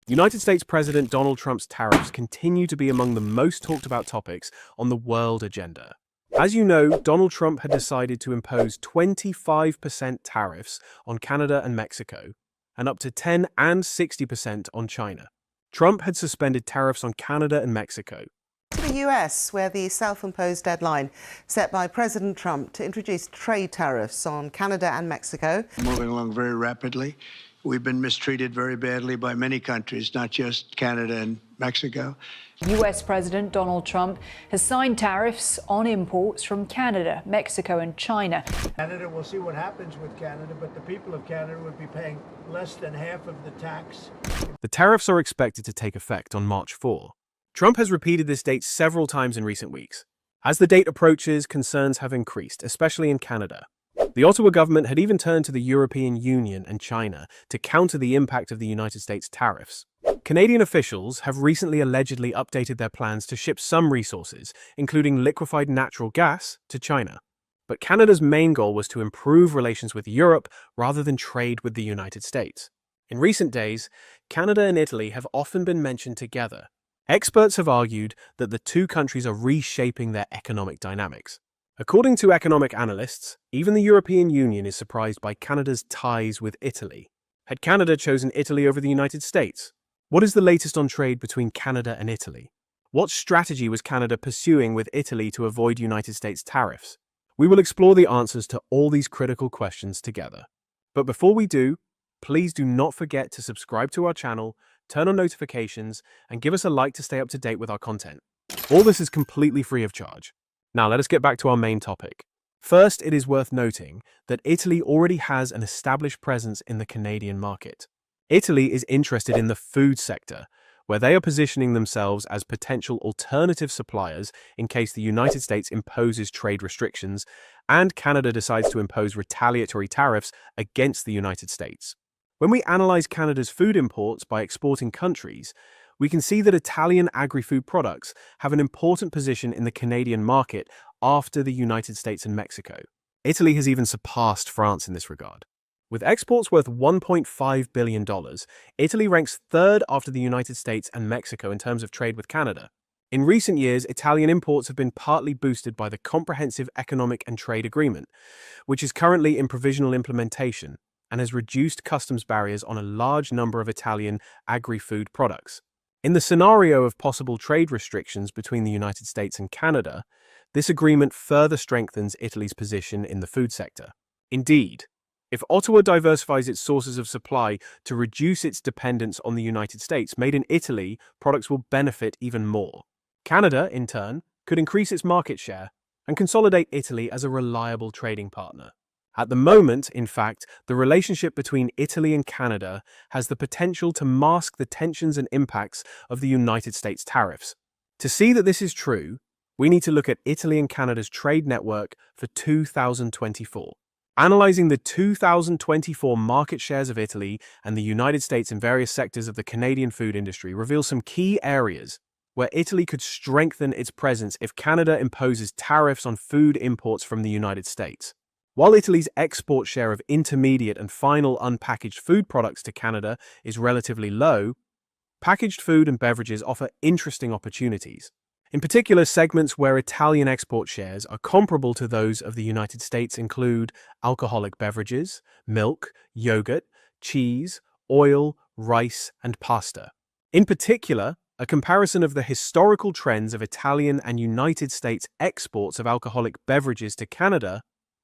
United States President Donald Trump's tariffs continue to be among the most talked about topics on the world agenda. As you know, Donald Trump had decided to impose 25% tariffs on Canada and Mexico, and up to 10 and 60% on China. Trump had suspended tariffs on Canada and Mexico. To the US, where the self-imposed deadline set by President Trump to introduce trade tariffs on Canada and Mexico. Moving along very rapidly. We've been mistreated very badly by many countries, not just Canada and Mexico. US President Donald Trump has signed tariffs on imports from Canada, Mexico and China. Canada, we'll see what happens with Canada, but the people of Canada would be paying less than half of the tax. The tariffs are expected to take effect on March 4. Trump has repeated this date several times in recent weeks. As the date approaches, concerns have increased, especially in Canada. The Ottawa government had even turned to the European Union and China to counter the impact of the United States tariffs. Canadian officials have recently allegedly updated their plans to ship some resources, including liquefied natural gas, to China. But Canada's main goal was to improve relations with Europe rather than trade with the United States. In recent days, Canada and Italy have often been mentioned together. Experts have argued that the two countries are reshaping their economic dynamics. According to economic analysts, even the European Union is surprised by Canada's ties with Italy. Had Canada chosen Italy over the United States? What is the latest on trade between Canada and Italy? What strategy was Canada pursuing with Italy to avoid United States tariffs? We will explore the answers to all these critical questions together. But before we do, please do not forget to subscribe to our channel, turn on notifications, and give us a like to stay up to date with our content. All this is completely free of charge. Now let us get back to our main topic. First, it is worth noting that Italy already has an established presence in the Canadian market. Italy is interested in the food sector, where they are positioning themselves as potential alternative suppliers in case the United States imposes trade restrictions and Canada decides to impose retaliatory tariffs against the United States. When we analyze Canada's food imports by exporting countries, we can see that Italian agri-food products have an important position in the Canadian market after the United States and Mexico. Italy has even surpassed France in this regard. With exports worth $1.5 billion, Italy ranks third after the United States and Mexico in terms of trade with Canada. In recent years, Italian imports have been partly boosted by the Comprehensive Economic and Trade Agreement, which is currently in provisional implementation and has reduced customs barriers on a large number of Italian agri-food products. In the scenario of possible trade restrictions between the United States and Canada, this agreement further strengthens Italy's position in the food sector. Indeed, if Ottawa diversifies its sources of supply to reduce its dependence on the United States, made in Italy products will benefit even more. Canada, in turn, could increase its market share and consolidate Italy as a reliable trading partner. At the moment, in fact, the relationship between Italy and Canada has the potential to mask the tensions and impacts of the United States tariffs. To see that this is true, we need to look at Italy and Canada's trade network for 2024. Analyzing the 2024 market shares of Italy and the United States in various sectors of the Canadian food industry reveals some key areas where Italy could strengthen its presence if Canada imposes tariffs on food imports from the United States. While Italy's export share of intermediate and final unpackaged food products to Canada is relatively low, packaged food and beverages offer interesting opportunities. In particular, segments where Italian export shares are comparable to those of the United States include alcoholic beverages, milk, yogurt, cheese, oil, rice, and pasta. In particular, a comparison of the historical trends of Italian and United States exports of alcoholic beverages to Canada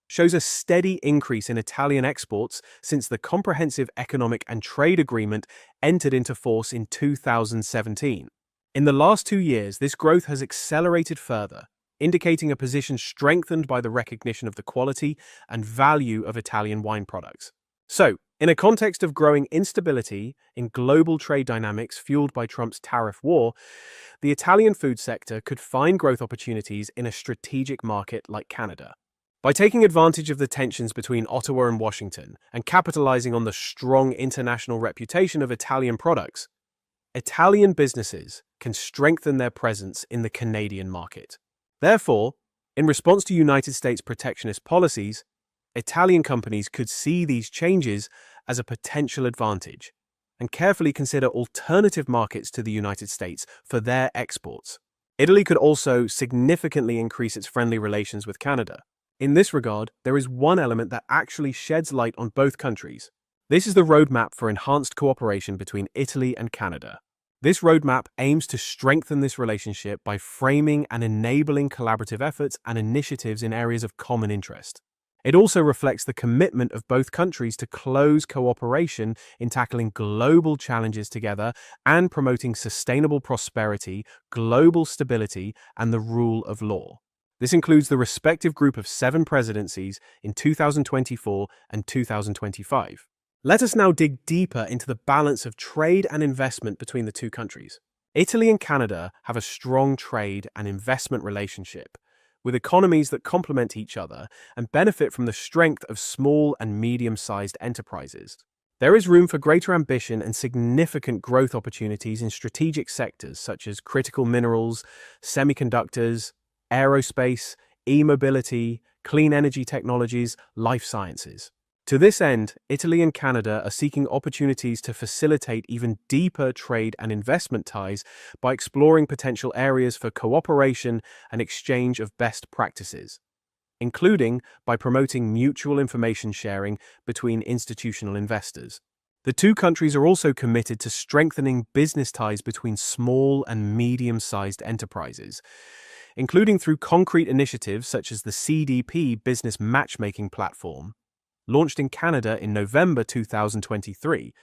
shows a steady increase in Italian exports since the Comprehensive Economic and Trade Agreement entered into force in 2017. In the last 2 years, this growth has accelerated further, indicating a position strengthened by the recognition of the quality and value of Italian wine products. So, in a context of growing instability in global trade dynamics fueled by Trump's tariff war, the Italian food sector could find growth opportunities in a strategic market like Canada. By taking advantage of the tensions between Ottawa and Washington and capitalizing on the strong international reputation of Italian products, Italian businesses can strengthen their presence in the Canadian market. Therefore, in response to United States protectionist policies, Italian companies could see these changes as a potential advantage and carefully consider alternative markets to the United States for their exports. Italy could also significantly increase its friendly relations with Canada. In this regard, there is one element that actually sheds light on both countries. This is the roadmap for enhanced cooperation between Italy and Canada. This roadmap aims to strengthen this relationship by framing and enabling collaborative efforts and initiatives in areas of common interest. It also reflects the commitment of both countries to close cooperation in tackling global challenges together and promoting sustainable prosperity, global stability, and the rule of law. This includes the respective group of 7 presidencies in 2024 and 2025. Let us now dig deeper into the balance of trade and investment between the two countries. Italy and Canada have a strong trade and investment relationship, with economies that complement each other and benefit from the strength of small and medium-sized enterprises. There is room for greater ambition and significant growth opportunities in strategic sectors such as critical minerals, semiconductors, aerospace, e-mobility, clean energy technologies, life sciences. To this end, Italy and Canada are seeking opportunities to facilitate even deeper trade and investment ties by exploring potential areas for cooperation and exchange of best practices, including by promoting mutual information sharing between institutional investors. The two countries are also committed to strengthening business ties between small and medium-sized enterprises, including through concrete initiatives such as the CDP Business Matchmaking Platform, launched in Canada in November 2023,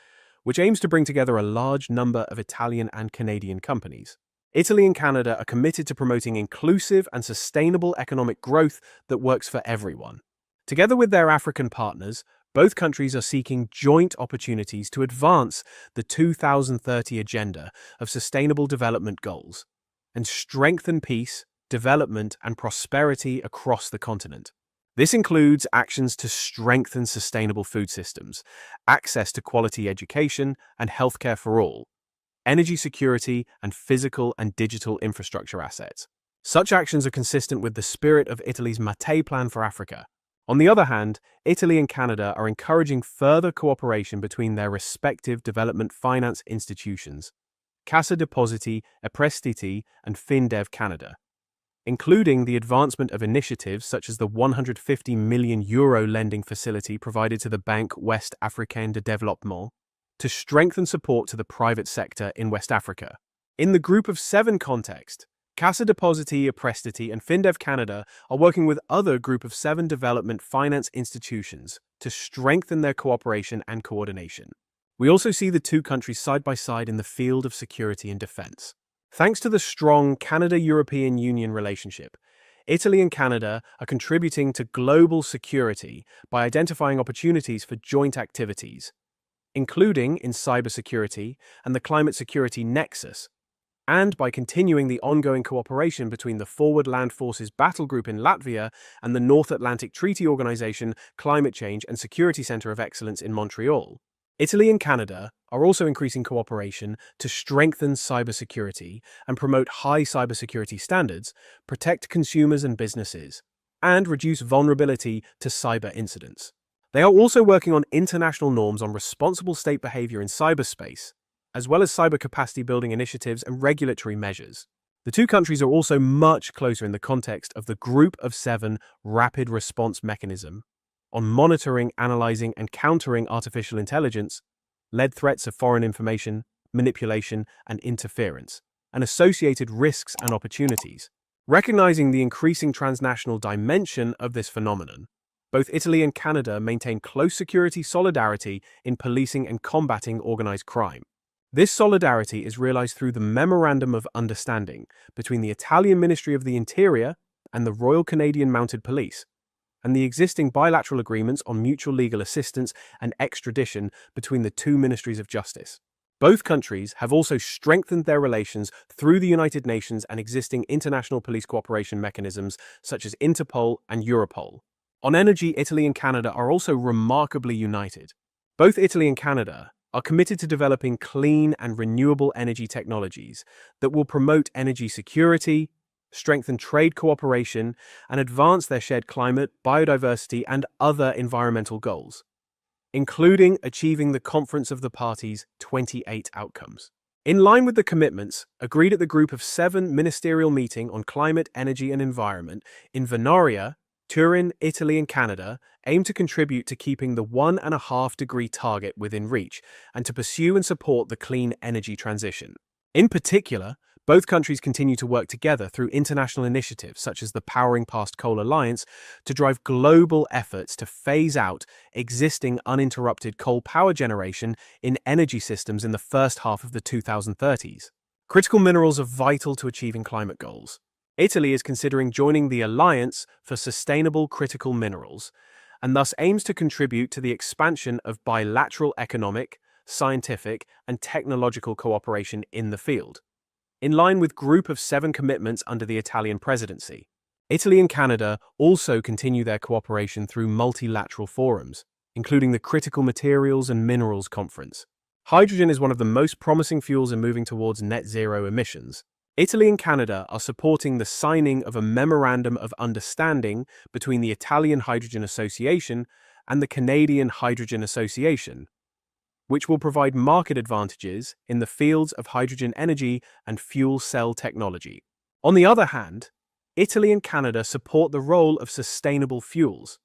which aims to bring together a large number of Italian and Canadian companies. Italy and Canada are committed to promoting inclusive and sustainable economic growth that works for everyone. Together with their African partners, both countries are seeking joint opportunities to advance the 2030 Agenda of Sustainable Development Goals and strengthen peace, development, and prosperity across the continent. This includes actions to strengthen sustainable food systems, access to quality education and healthcare for all, energy security, and physical and digital infrastructure assets. Such actions are consistent with the spirit of Italy's Mattei Plan for Africa. On the other hand, Italy and Canada are encouraging further cooperation between their respective development finance institutions, Cassa Depositi e Prestiti and FinDev Canada, including the advancement of initiatives such as the €150 million lending facility provided to the Banque West Africaine de Développement to strengthen support to the private sector in West Africa. In the Group of 7 context, Cassa Depositi e Prestiti and FinDev Canada are working with other Group of 7 development finance institutions to strengthen their cooperation and coordination. We also see the two countries side by side in the field of security and defense. Thanks to the strong Canada-European Union relationship, Italy and Canada are contributing to global security by identifying opportunities for joint activities, including in cybersecurity and the climate security nexus, and by continuing the ongoing cooperation between the Forward Land Forces Battle Group in Latvia and the North Atlantic Treaty Organization Climate Change and Security Center of Excellence in Montreal. Italy and Canada are also increasing cooperation to strengthen cybersecurity and promote high cybersecurity standards, protect consumers and businesses, and reduce vulnerability to cyber incidents. They are also working on international norms on responsible state behavior in cyberspace, as well as cyber capacity building initiatives and regulatory measures. The two countries are also much closer in the context of the Group of 7 Rapid Response Mechanism on monitoring, analyzing, and countering artificial intelligence-led threats of foreign information, manipulation, and interference, and associated risks and opportunities. Recognizing the increasing transnational dimension of this phenomenon, both Italy and Canada maintain close security solidarity in policing and combating organized crime. This solidarity is realized through the Memorandum of Understanding between the Italian Ministry of the Interior and the Royal Canadian Mounted Police, and the existing bilateral agreements on mutual legal assistance and extradition between the two ministries of justice. Both countries have also strengthened their relations through the United Nations and existing international police cooperation mechanisms such as Interpol and Europol. On energy, Italy and Canada are also remarkably united. Both Italy and Canada are committed to developing clean and renewable energy technologies that will promote energy security, strengthen trade cooperation, and advance their shared climate, biodiversity, and other environmental goals. including achieving the Conference of the Parties' 28 outcomes. In line with the commitments agreed at the Group of 7 ministerial meeting on climate, energy and environment in Venaria, Turin, Italy and Canada aim to contribute to keeping the 1.5-degree target within reach and to pursue and support the clean energy transition. In particular, both countries continue to work together through international initiatives such as the Powering Past Coal Alliance to drive global efforts to phase out existing uninterrupted coal power generation in energy systems in the first half of the 2030s. Critical minerals are vital to achieving climate goals. Italy is considering joining the Alliance for Sustainable Critical Minerals and thus aims to contribute to the expansion of bilateral economic, scientific, and technological cooperation in the field. In line with Group of 7 commitments under the Italian presidency, Italy and Canada also continue their cooperation through multilateral forums, including the Critical Materials and Minerals Conference. Hydrogen is one of the most promising fuels in moving towards net zero emissions. Italy and Canada are supporting the signing of a Memorandum of Understanding between the Italian Hydrogen Association and the Canadian Hydrogen Association, which will provide market advantages in the fields of hydrogen energy and fuel cell technology. On the other hand, Italy and Canada support the role of sustainable fuels,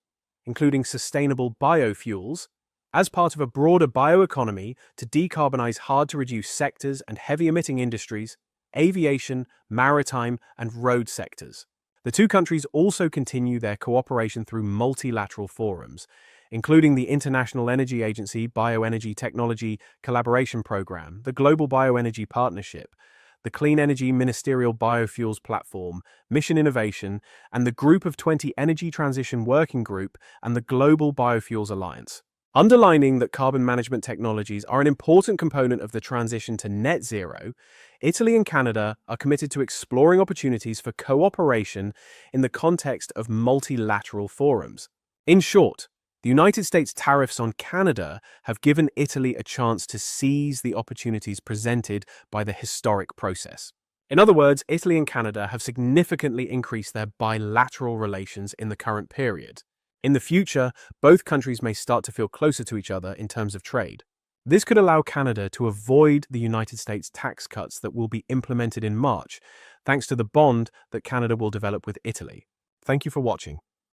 including sustainable biofuels, as part of a broader bioeconomy to decarbonize hard-to-reduce sectors and heavy-emitting industries, aviation, maritime, and road sectors. The two countries also continue their cooperation through multilateral forums, including the International Energy Agency Bioenergy Technology Collaboration Program, the Global Bioenergy Partnership, the Clean Energy Ministerial Biofuels Platform, Mission Innovation, and the Group of 20 Energy Transition Working Group and the Global Biofuels Alliance. Underlining that carbon management technologies are an important component of the transition to net zero, Italy and Canada are committed to exploring opportunities for cooperation in the context of multilateral forums. In short, the United States tariffs on Canada have given Italy a chance to seize the opportunities presented by the historic process. In other words, Italy and Canada have significantly increased their bilateral relations in the current period. In the future, both countries may start to feel closer to each other in terms of trade. This could allow Canada to avoid the United States tax cuts that will be implemented in March, thanks to the bond that Canada will develop with Italy. Thank you for watching.